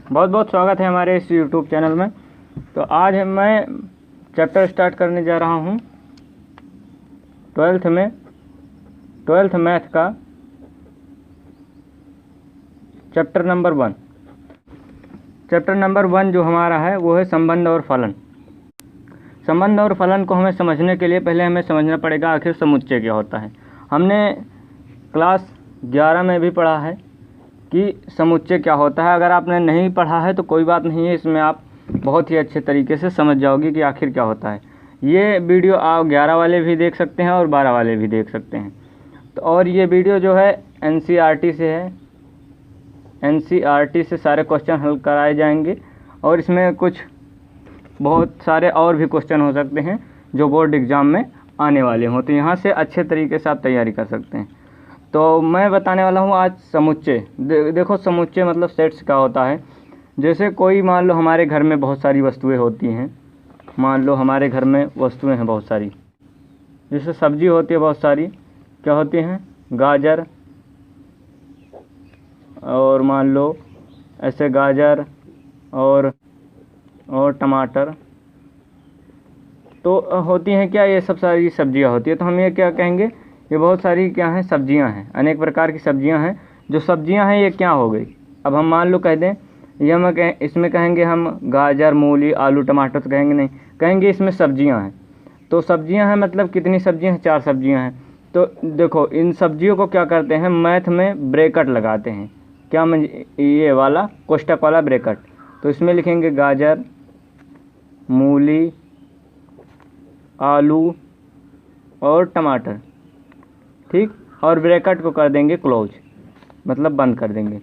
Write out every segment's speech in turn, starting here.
बहुत बहुत स्वागत है हमारे इस यूट्यूब चैनल में। तो आज मैं चैप्टर स्टार्ट करने जा रहा हूँ ट्वेल्थ मैथ का चैप्टर नंबर 1। चैप्टर नंबर 1 जो हमारा है वो है संबंध और फलन। संबंध और फलन को हमें समझने के लिए पहले हमें समझना पड़ेगा आखिर समुच्चय क्या होता है। हमने क्लास 11 में भी पढ़ा है कि समुच्चय क्या होता है। अगर आपने नहीं पढ़ा है तो कोई बात नहीं है, इसमें आप बहुत ही अच्छे तरीके से समझ जाओगे कि आखिर क्या होता है। ये वीडियो आप 11 वाले भी देख सकते हैं और 12 वाले भी देख सकते हैं। तो और ये वीडियो जो है NCERT से है। NCERT से सारे क्वेश्चन हल कराए जाएंगे और इसमें कुछ बहुत सारे और भी क्वेश्चन हो सकते हैं जो बोर्ड एग्ज़ाम में आने वाले हों, तो यहाँ से अच्छे तरीके से आप तैयारी कर सकते हैं। तो मैं बताने वाला हूँ आज समुच्चय। देखो समुच्चय मतलब सेट्स क्या होता है। जैसे कोई मान लो हमारे घर में बहुत सारी वस्तुएं होती हैं, मान लो हमारे घर में वस्तुएं हैं बहुत सारी, जैसे सब्जी होती है बहुत सारी, क्या होती हैं, गाजर, और मान लो ऐसे गाजर और टमाटर तो होती हैं। क्या ये सब सारी सब्जियां होती है। तो हम ये क्या कहेंगे, ये बहुत सारी क्या हैं, सब्जियां हैं, अनेक प्रकार की सब्जियां हैं। जो सब्जियां हैं ये क्या हो गई। अब हम मान लो कह दें, ये हम इसमें कहेंगे हम गाजर, मूली, आलू, टमाटर, तो कहेंगे नहीं, कहेंगे इसमें सब्जियां हैं। तो सब्जियां हैं मतलब कितनी सब्जियां हैं, 4 सब्जियां हैं। तो देखो इन सब्जियों को क्या करते हैं, मैथ में ब्रैकेट लगाते हैं। क्या ये वाला कोष्टक वाला ब्रैकेट। तो इसमें लिखेंगे गाजर, मूली, आलू और टमाटर, ठीक, और ब्रैकेट को कर देंगे क्लोज, मतलब बंद कर देंगे।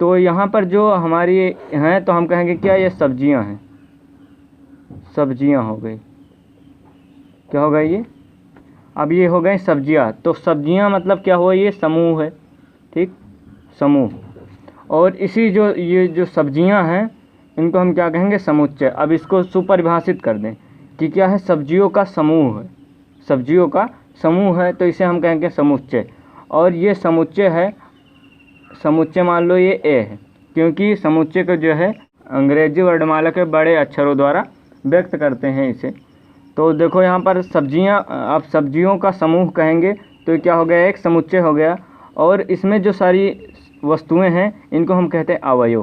तो यहाँ पर जो हमारी हैं तो हम कहेंगे क्या ये सब्जियां हैं, सब्जियां हो गई। क्या हो गई ये, अब ये हो गई सब्जियां। तो सब्जियां मतलब क्या हुआ, ये समूह है, ठीक, समूह। और इसी जो ये जो सब्जियां हैं इनको हम क्या कहेंगे, समुच्चय। अब इसको सुपरिभाषित कर दें कि क्या है, सब्जियों का समूह है, सब्जियों का समूह है, तो इसे हम कहेंगे समुच्चय। और ये समुच्चय है, समुच्चय मान लो ये A है, क्योंकि समुच्चय को जो है अंग्रेजी वर्णमाला के बड़े अक्षरों द्वारा व्यक्त करते हैं इसे। तो देखो यहाँ पर सब्जियाँ, आप सब्जियों का समूह कहेंगे तो क्या हो गया, एक समुच्चय हो गया। और इसमें जो सारी वस्तुएं हैं इनको हम कहते हैं अवयव।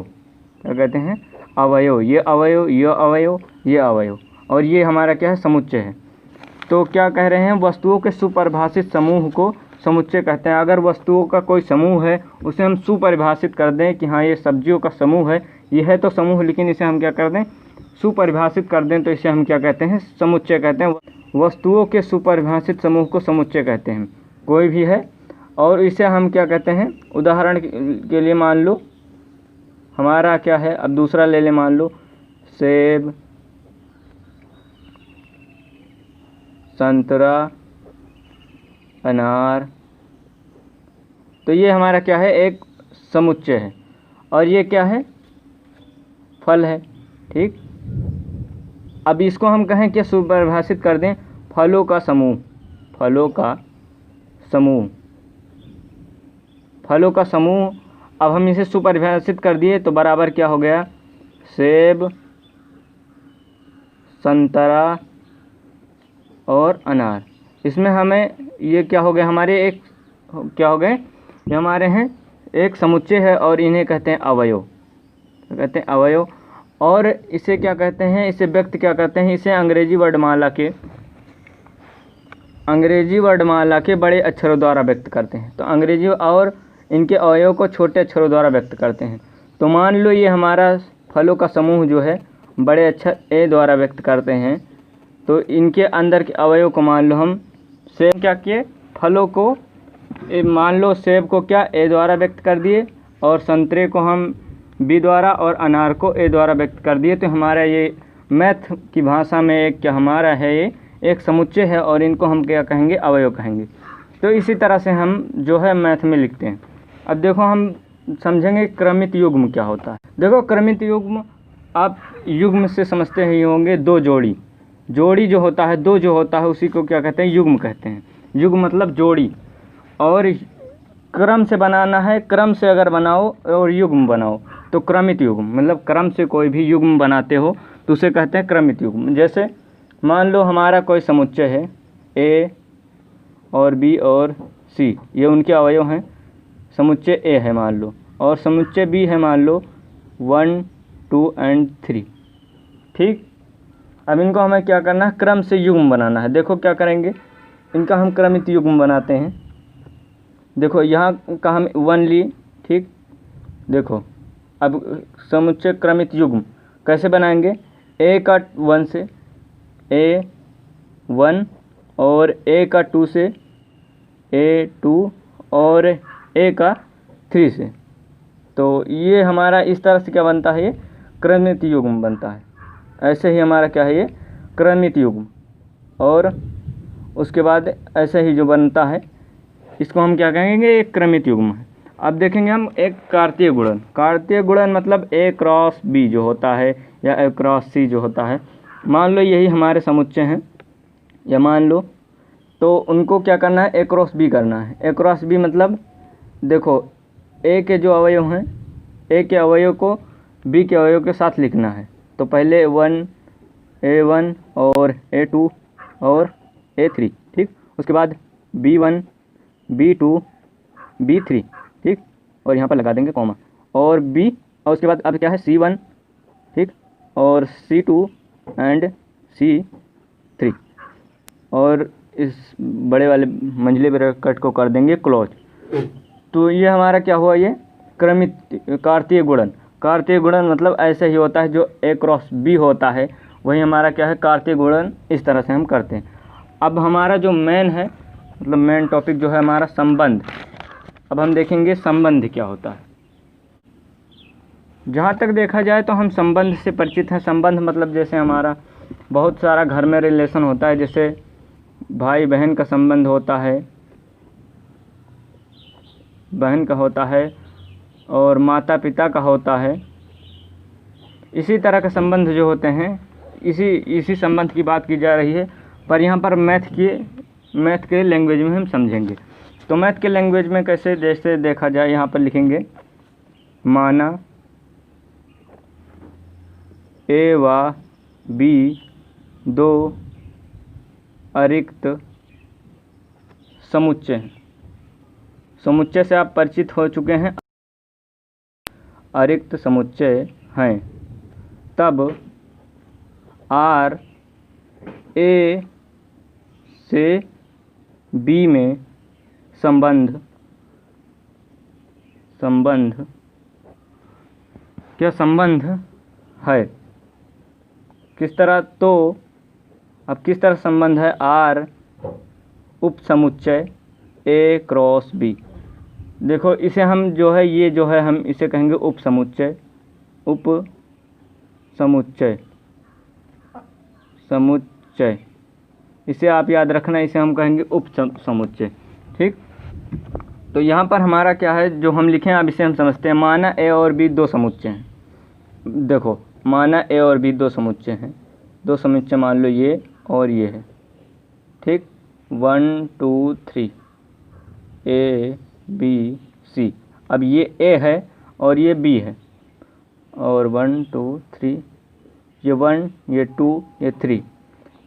क्या कहते हैं, अवयव। ये अवयव, ये अवयव, ये अवयव, और ये हमारा क्या है, समुच्चय है। तो क्या कह रहे हैं, वस्तुओं के सुपरिभाषित समूह को समुच्चय कहते हैं। अगर वस्तुओं का कोई समूह है उसे हम सुपरिभाषित कर दें कि हाँ ये सब्जियों का समूह है, ये है तो समूह, लेकिन इसे हम क्या कर दें, सुपरिभाषित कर दें, तो इसे हम क्या कहते हैं, समुच्चय कहते हैं। वस्तुओं के सुपरिभाषित समूह को समुच्चय कहते हैं, कोई भी है। और इसे हम क्या कहते हैं, उदाहरण के लिए मान लो हमारा क्या है, अब दूसरा ले लें, मान लो सेब, संतरा, अनार, तो ये हमारा क्या है, एक समुच्चय है। और ये क्या है, फल है, ठीक। अब इसको हम कहें क्या, सुपरिभाषित कर दें, फलों का समूह, फलों का समूह, फलों का समूह। अब हम इसे सुपरिभाषित कर दिए तो बराबर क्या हो गया, सेब, संतरा और अनार। इसमें हमें ये क्या हो गया, हमारे एक क्या हो गए, ये हमारे हैं एक समुच्चय है और इन्हें कहते हैं अवयव। कहते हैं अवयव। और इसे क्या कहते हैं, इसे व्यक्त क्या करते हैं, इसे अंग्रेजी वर्णमाला के बड़े अक्षरों द्वारा व्यक्त करते हैं। तो अंग्रेजी और इनके अवयव को छोटे अक्षरों द्वारा व्यक्त करते हैं। तो मान लो ये हमारा फलों का समूह जो है बड़े अक्षर A द्वारा व्यक्त करते हैं, तो इनके अंदर के अवयव को मान लो हम सेब क्या किए, फलों को मान लो सेब को क्या A द्वारा व्यक्त कर दिए, और संतरे को हम B द्वारा और अनार को A द्वारा व्यक्त कर दिए। तो हमारा ये मैथ की भाषा में एक क्या हमारा है, ये एक समुच्चय है और इनको हम क्या कहेंगे, अवयव कहेंगे। तो इसी तरह से हम जो है मैथ में लिखते हैं। अब देखो हम समझेंगे क्रमित युग्म क्या होता है। देखो क्रमित युग्म, आप युग्म से समझते ही होंगे, दो जोड़ी, जोड़ी जो होता है, दो जो होता है उसी को क्या कहते हैं, युग्म कहते हैं। युग्म मतलब जोड़ी। और क्रम से बनाना है, क्रम से अगर बनाओ और युग्म बनाओ तो क्रमित युग्म मतलब क्रम से कोई भी युग्म बनाते हो तो उसे कहते हैं क्रमित युग्म। जैसे मान लो हमारा कोई समुच्चय है ए और बी और सी, ये उनके अवयव हैं। समुच्चय ए है मान लो, और समुच्चय बी है मान लो 1 2 और 3। ठीक, अब इनको हमें क्या करना है, क्रम से युग्म बनाना है। देखो क्या करेंगे, इनका हम क्रमित युग्म बनाते हैं। देखो यहाँ का हम 1 लिए, ठीक। देखो अब समुच्चय क्रमित युग्म कैसे बनाएंगे, ए का 1 से ए 1 और ए का 2 से ए 2 और ए का 3 से। तो ये हमारा इस तरह से क्या बनता है, ये क्रमित युग्म बनता है। ऐसे ही हमारा क्या है, ये क्रमित युग्म। और उसके बाद ऐसे ही जो बनता है इसको हम क्या कहेंगे, एक क्रमित युग्म है। अब देखेंगे हम एक कार्तीय गुणन। कार्तीय गुणन मतलब ए क्रॉस बी जो होता है या ए क्रॉस सी जो होता है। मान लो यही हमारे समुच्चय हैं, या मान लो, तो उनको क्या करना है, ए क्रॉस बी करना है। ए क्रॉस बी मतलब देखो ए के जो अवयव हैं, ए के अवयव को बी के अवयव के साथ लिखना है। तो पहले A1 और A2 और A3, ठीक। उसके बाद B1 B2 B3, ठीक, और यहाँ पर लगा देंगे कॉमा, और B, और उसके बाद अब क्या है C1, ठीक, और C2 एंड C3, और इस बड़े वाले मंझले ब्रैकेट को कर देंगे क्लोज। तो ये हमारा क्या हुआ, ये क्रमित कार्तीय गुणन। कार्तीय गुणन मतलब ऐसे ही होता है, जो ए क्रॉस बी होता है वही हमारा क्या है, कार्तीय गुणन। इस तरह से हम करते हैं। अब हमारा जो मेन है, मतलब मेन टॉपिक जो है हमारा संबंध। अब हम देखेंगे संबंध क्या होता है। जहाँ तक देखा जाए तो हम संबंध से परिचित हैं। संबंध मतलब जैसे हमारा बहुत सारा घर में रिलेशन होता है, जैसे भाई बहन का संबंध होता है, बहन का होता है, और माता पिता का होता है। इसी तरह के संबंध जो होते हैं, इसी संबंध की बात की जा रही है। पर यहाँ पर मैथ के लैंग्वेज में हम समझेंगे। तो मैथ के लैंग्वेज में कैसे, जैसे देखा जाए यहाँ पर लिखेंगे, माना ए व बी दो अरिक्त समुच्चय। समुच्चय से आप परिचित हो चुके हैं, अरिक्त समुच्चय हैं। तब आर ए से बी में संबंध क्या संबंध है, किस तरह। तो अब किस तरह संबंध है, आर उप समुच्चय ए क्रॉस बी। देखो इसे हम जो है, ये जो है हम इसे कहेंगे उप समुच्चय। समुच्चय इसे आप याद रखना, इसे हम कहेंगे उप समुच्चय, ठीक। तो यहाँ पर हमारा क्या है जो हम लिखे हैं, अब इसे हम समझते हैं। माना ए और बी दो समुच्चय हैं। देखो माना ए और बी दो समुच्चय हैं। दो समुच्चय मान लो ये और ये है, ठीक। 1 2 3 ए बी सी। अब ये ए है और ये बी है, और 1 2 3, ये 1 ये 2 ये 3।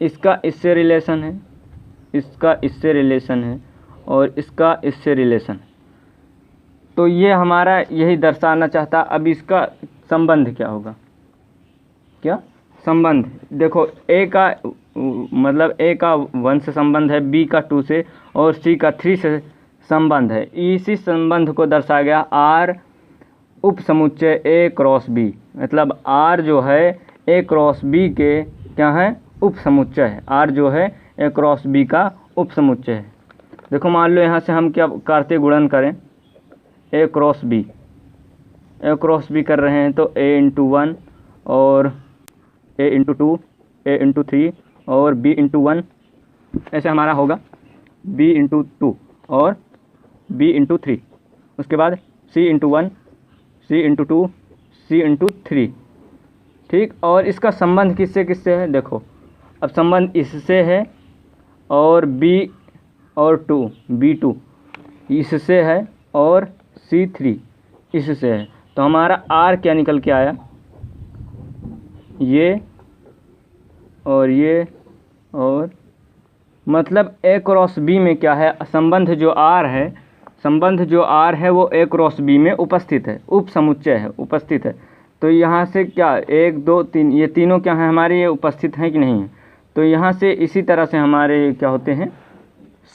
इसका इससे रिलेशन है, इसका इससे रिलेशन है, और इसका इससे रिलेशन है। तो ये हमारा यही दर्शाना चाहता। अब इसका संबंध क्या होगा, क्या संबंध। देखो ए का मतलब ए का 1 से संबंध है, बी का 2 से, और सी का 3 से संबंध है। इसी संबंध को दर्शाया गया आर उप समुच्चय ए क्रॉस बी। मतलब आर जो है ए क्रॉस बी के क्या है, उप समुच्चय है। आर जो है ए क्रॉस बी का उप समुच्चय है। देखो मान लो यहाँ से हम क्या कार्तीय गुणन करें, ए क्रॉस बी कर रहे हैं, तो ए इंटू 1 और ए इंटू 2 ए इंटू 3 और बी इंटू 1, ऐसे हमारा होगा बी इंटू 2 और बी इंटू 3। उसके बाद सी इंटू 1 सी इंटू 2 सी इंटू 3, ठीक। और इसका संबंध किससे किससे है, देखो अब संबंध इससे है, और बी और 2 B2 इससे है, और C3 इससे है। तो हमारा आर क्या निकल के आया, ये और मतलब ए क्रॉस बी में क्या है, संबंध जो आर है वो ए क्रॉस बी में उपस्थित है, उप समुच्चय है, उपस्थित है। तो यहाँ से क्या 1 2 3 ये तीनों क्या हैं हमारे, ये उपस्थित हैं कि नहीं है। तो यहाँ से इसी तरह से हमारे क्या होते हैं,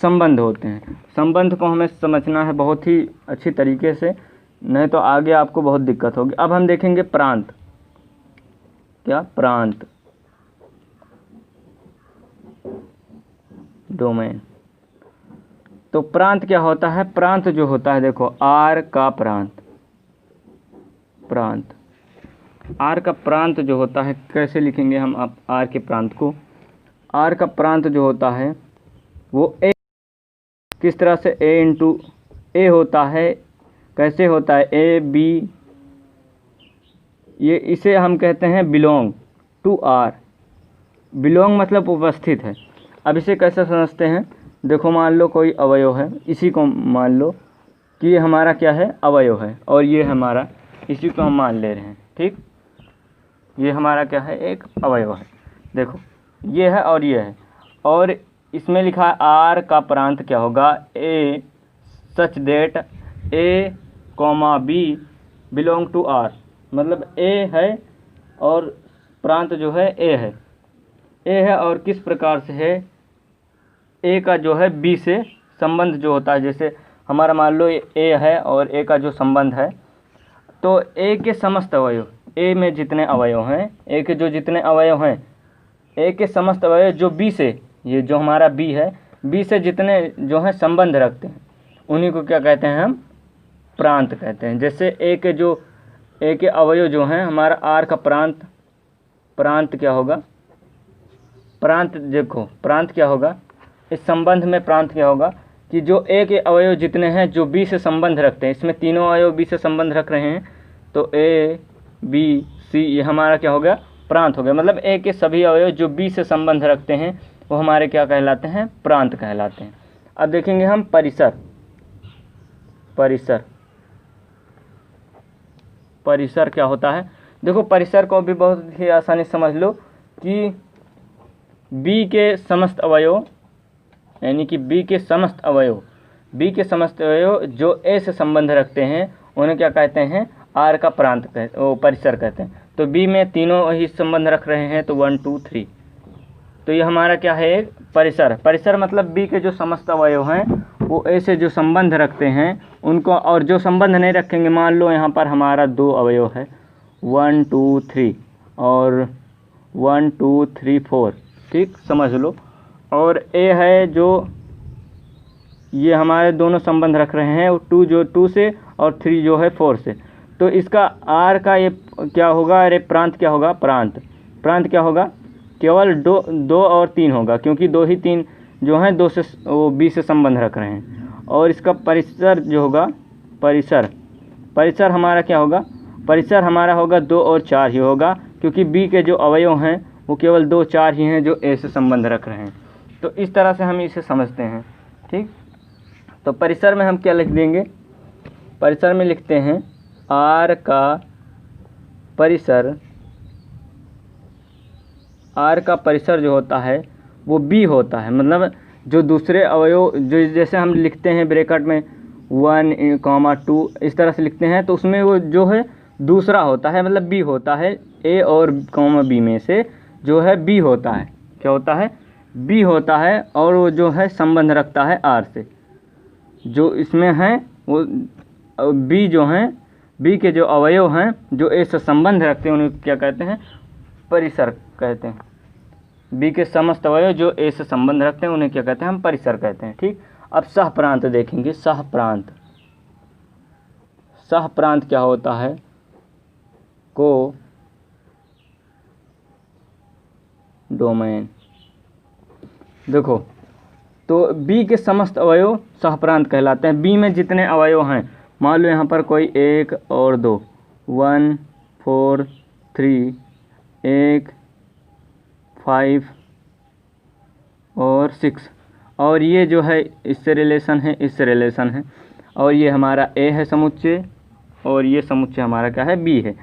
संबंध होते हैं। संबंध को हमें समझना है बहुत ही अच्छी तरीके से, नहीं तो आगे आपको बहुत दिक्कत होगी। अब हम देखेंगे प्रांत। क्या प्रांत, डोमेन। तो प्रांत क्या होता है, प्रांत जो होता है देखो आर का प्रांत आर का प्रांत जो होता है, कैसे लिखेंगे हम आप आर के प्रांत को। आर का प्रांत जो होता है वो ए, किस तरह से ए इंटू ए होता है, कैसे होता है, ए बी, ये इसे हम कहते हैं बिलोंग टू आर। बिलोंग मतलब उपस्थित है। अब इसे कैसे समझते हैं, देखो मान लो कोई अवयव है, इसी को मान लो कि ये हमारा क्या है, अवयव है, और ये हमारा, इसी को हम मान ले रहे हैं, ठीक। ये हमारा क्या है, एक अवयव है। देखो ये है और ये है, और इसमें लिखा है आर का प्रांत क्या होगा, A such that A comma B belong to R. मतलब ए है और प्रांत जो है ए है और किस प्रकार से है, ए का जो है बी से संबंध जो होता है, जैसे हमारा मान लो ए है और ए का जो संबंध है, तो ए के समस्त अवयव, ए में जितने अवयव हैं, ए के जो जितने अवयव हैं, ए के समस्त अवयव जो बी से, ये जो हमारा बी है, बी से जितने जो है संबंध रखते हैं, उन्हीं को क्या कहते हैं, हम प्रांत कहते हैं। जैसे ए के अवयव जो हैं, हमारा आर का प्रांत क्या होगा, प्रांत देखो प्रांत क्या होगा, इस संबंध में प्रांत क्या होगा कि जो ए के अवयव जितने हैं जो बी से संबंध रखते हैं, इसमें तीनों अवयव बी से संबंध रख रहे हैं, तो ए बी सी ये हमारा क्या हो गया, प्रांत हो गया। मतलब ए के सभी अवयव जो बी से संबंध रखते हैं वो हमारे क्या कहलाते हैं, प्रांत कहलाते हैं। अब देखेंगे हम परिसर क्या होता है। देखो परिसर को भी बहुत ही आसानी से समझ लो कि बी के समस्त अवयव, यानी कि बी के समस्त अवयव जो ए से संबंध रखते हैं उन्हें क्या कहते हैं, आर का प्रांत परिसर कहते हैं। तो बी में तीनों ही संबंध रख रहे हैं, तो 1 2 3, तो ये हमारा क्या है, एक परिसर मतलब बी के जो समस्त अवयव हैं वो ए से जो संबंध रखते हैं उनको, और जो संबंध नहीं रखेंगे, मान लो यहाँ पर हमारा 2 अवयव है 1 2 3 और 1 2 3 4, ठीक समझ लो, और ए है जो ये हमारे दोनों संबंध रख रहे हैं, 2 जो 2 से और 3 जो है 4 से, तो इसका आर का ये क्या होगा, अरे प्रांत क्या होगा, प्रांत क्या होगा, केवल 2 और 3 होगा, क्योंकि 2 ही 3 जो हैं 2 से वो बी से संबंध रख रहे हैं। और इसका परिसर जो होगा, परिसर हमारा क्या होगा, परिसर हमारा होगा 2 और 4 ही होगा, क्योंकि बी के जो अवयव हैं वो केवल 2 4 ही हैं जो ए से संबंध रख रहे हैं। तो इस तरह से हम इसे समझते हैं, ठीक। तो परिसर में हम क्या लिख देंगे, परिसर में लिखते हैं आर का परिसर जो होता है वो बी होता है। मतलब जो दूसरे अवयव जो जैसे हम लिखते हैं ब्रैकेट में 1 2 इस तरह से लिखते हैं, तो उसमें वो जो है दूसरा होता है, मतलब बी होता है, ए और बी में से जो है बी होता है, क्या होता है, बी होता है, और वो जो है संबंध रखता है आर से। जो इसमें हैं वो बी जो हैं, बी के जो अवयव हैं जो ए से संबंध रखते हैं उन्हें क्या कहते हैं, परिसर कहते हैं। बी के समस्त अवयव जो ए से संबंध रखते हैं उन्हें क्या कहते हैं, हम परिसर कहते हैं, ठीक। अब सह प्रांत देखेंगे, सह प्रांत क्या होता है, को डोमेन। देखो तो बी के समस्त अवयव सह प्रांत कहलाते हैं। बी में जितने अवयव हैं, मान लो यहाँ पर कोई 1 और 2 1 4 3 1 5 और 6, और ये जो है इससे रिलेशन है, और ये हमारा ए है समुच्चय, और ये समुच्चय हमारा क्या है, बी है।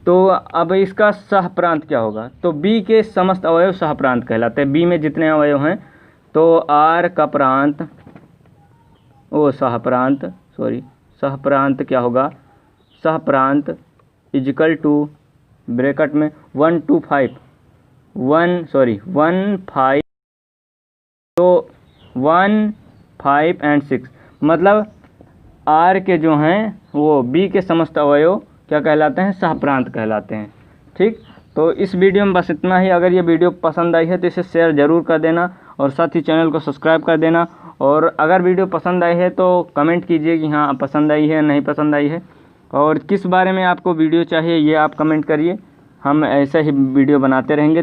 तो अब इसका सहप्रांत क्या होगा, तो बी के समस्त अवयव सहप्रांत कहलाते हैं। बी में जितने अवयव हैं तो आर का प्रांत सहप्रांत क्या होगा, सहप्रांत इजिकल टू ब्रैकेट में 1 to 5 तो 1 5 and 6 मतलब आर के जो हैं वो बी के समस्त अवयव क्या कहलाते हैं, सहप्रांत कहलाते हैं। ठीक, तो इस वीडियो में बस इतना ही। अगर ये वीडियो पसंद आई है तो इसे शेयर ज़रूर कर देना और साथ ही चैनल को सब्सक्राइब कर देना। और अगर वीडियो पसंद आई है तो कमेंट कीजिए कि हाँ पसंद आई है नहीं पसंद आई है, और किस बारे में आपको वीडियो चाहिए ये आप कमेंट करिए, हम ऐसे ही वीडियो बनाते रहेंगे।